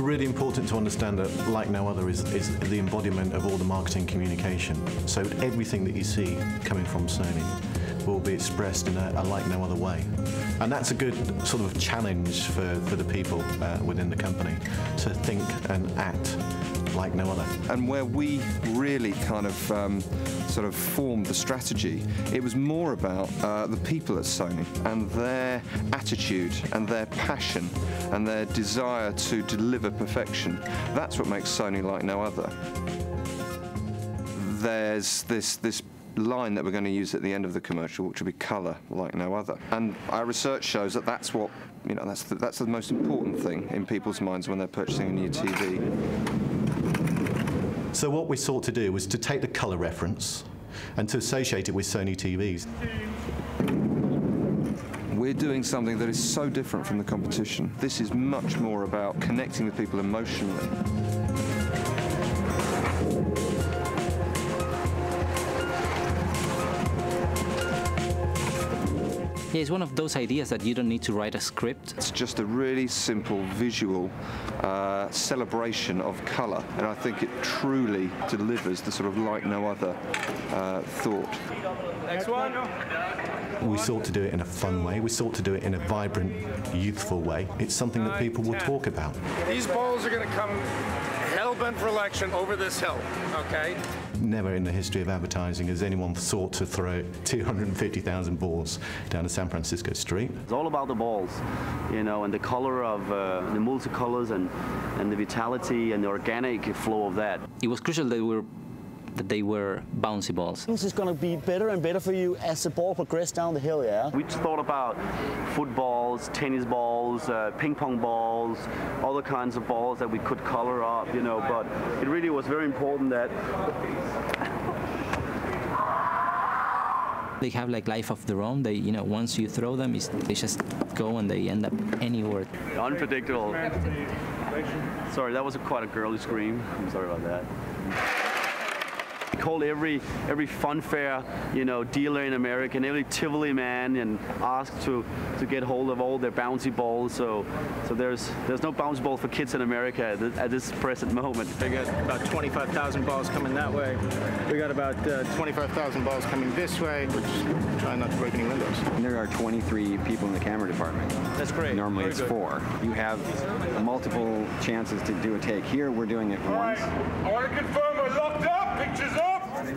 really important to understand that Like No Other is the embodiment of all the marketing communication. So everything that you see coming from Sony will be expressed in a like no other way. And that's a good sort of challenge for the people within the company to think and act like no other. And where we really kind of sort of formed the strategy, it was more about the people at Sony and their attitude and their passion and their desire to deliver perfection. That's what makes Sony like no other. There's this line that we're going to use at the end of the commercial, which will be colour like no other. And our research shows that that's what, you know, that's the most important thing in people's minds when they're purchasing a new TV. So what we sought to do was to take the colour reference and to associate it with Sony TVs. We're doing something that is so different from the competition. This is much more about connecting with people emotionally. Yeah, it's one of those ideas that you don't need to write a script. It's just a really simple visual celebration of colour, and I think it truly delivers the sort of like no other thought. Next one. We sought to do it in a fun way. We sought to do it in a vibrant, youthful way. It's something that people will talk about. These balls are going to come hell-bent for election over this hill, okay? Never in the history of advertising has anyone sought to throw 250,000 balls down a San Francisco street. It's all about the balls, you know, and the color of the multicolors and the vitality and the organic flow of that. It was crucial that they were bouncy balls. This is going to be better and better for you as the ball progresses down the hill, yeah? We just thought about footballs, tennis balls, ping pong balls, all the kinds of balls that we could color up, you know, but it really was very important that they have like life of their own. They, you know, once you throw them, they just go and they end up anywhere. Unpredictable. Sorry, that was quite a girly scream. I'm sorry about that. Called every fun fair, you know, dealer in America, and every Tivoli man, and asked to get hold of all their bouncy balls. So there's no bouncy ball for kids in America at this present moment. They got about 25,000 balls coming that way. We got about 25,000 balls coming this way. We're just trying not to break any windows. There are 23 people in the camera department. That's great. Normally it's 4. You have multiple chances to do a take. Here we're doing it once. I want to confirm we're locked up. Pictures up. And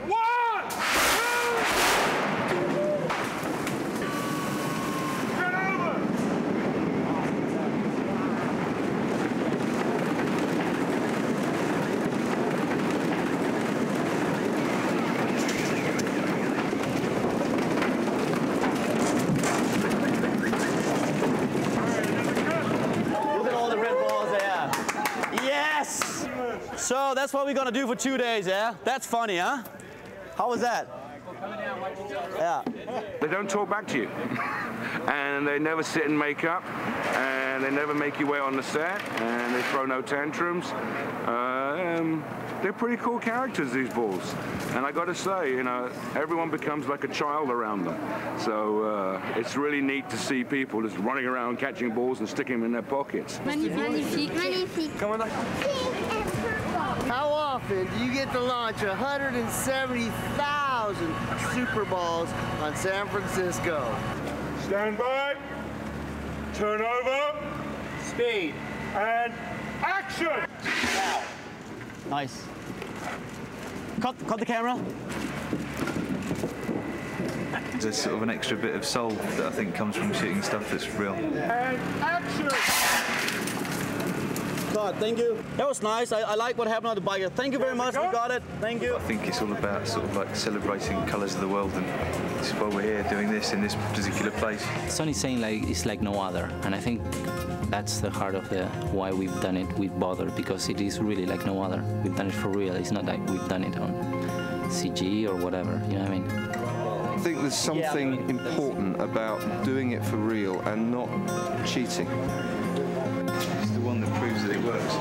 1, 2, turn over. Look at all the red balls there. Yes! So that's what we're gonna do for 2 days, yeah? That's funny, huh? How was that? Yeah. They don't talk back to you. And they never sit in makeup, and they never make you wait on the set, and they throw no tantrums. They're pretty cool characters, these balls. And I gotta say, you know, everyone becomes like a child around them. So it's really neat to see people just running around catching balls and sticking them in their pockets. Magnifique. Magnifique. Come on. How often do you get to launch 170,000 Super Balls on San Francisco? Stand by. Turn over. Speed. And action. Nice. Cut the camera. There's sort of an extra bit of soul that I think comes from shooting stuff that's real. And action. God, thank you. That was nice. I like what happened on the bike. Thank you very much. We got it. Thank you. I think it's all about sort of like celebrating colours of the world, and this is why we're here doing this in this particular place. Sony's saying like it's like no other, and I think that's the heart of why we've done it with Bother, because it is really like no other. We've done it for real. It's not like we've done it on CG or whatever. You know what I mean? I think there's something important about doing it for real and not cheating. It's the one that proves that it works.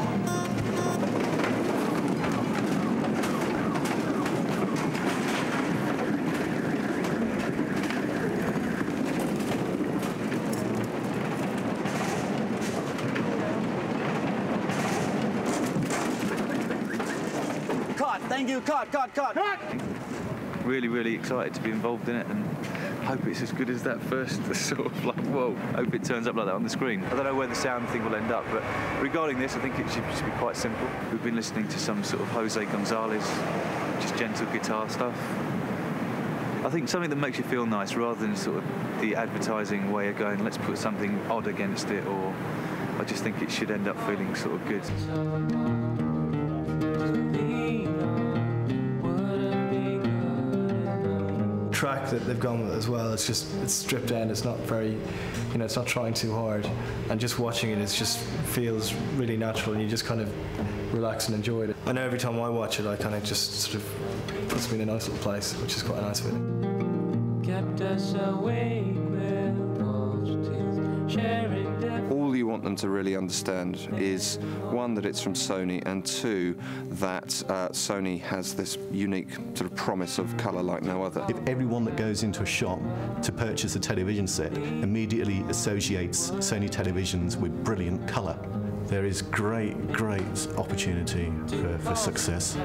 Thank you. Cut. Really, really excited to be involved in it, and hope it's as good as that first sort of like, whoa, hope it turns up like that on the screen. I don't know where the sound thing will end up, but regarding this, I think it should just be quite simple. We've been listening to some sort of Jose Gonzalez, just gentle guitar stuff. I think something that makes you feel nice rather than sort of the advertising way of going, let's put something odd against it, or I just think it should end up feeling sort of good. Track that they've gone with as well, it's stripped down, it's not very, it's not trying too hard, and just watching it just feels really natural, and you just kind of relax and enjoy it. I know every time I watch it I kind of just sort of puts me in a nice little place, which is quite a nice feeling. Kept us awake with multitudes sharing their... All you want them to really understand is, one, that it's from Sony, and two, that Sony has this unique sort of promise of colour like no other. If everyone that goes into a shop to purchase a television set immediately associates Sony televisions with brilliant colour, there is great opportunity for success.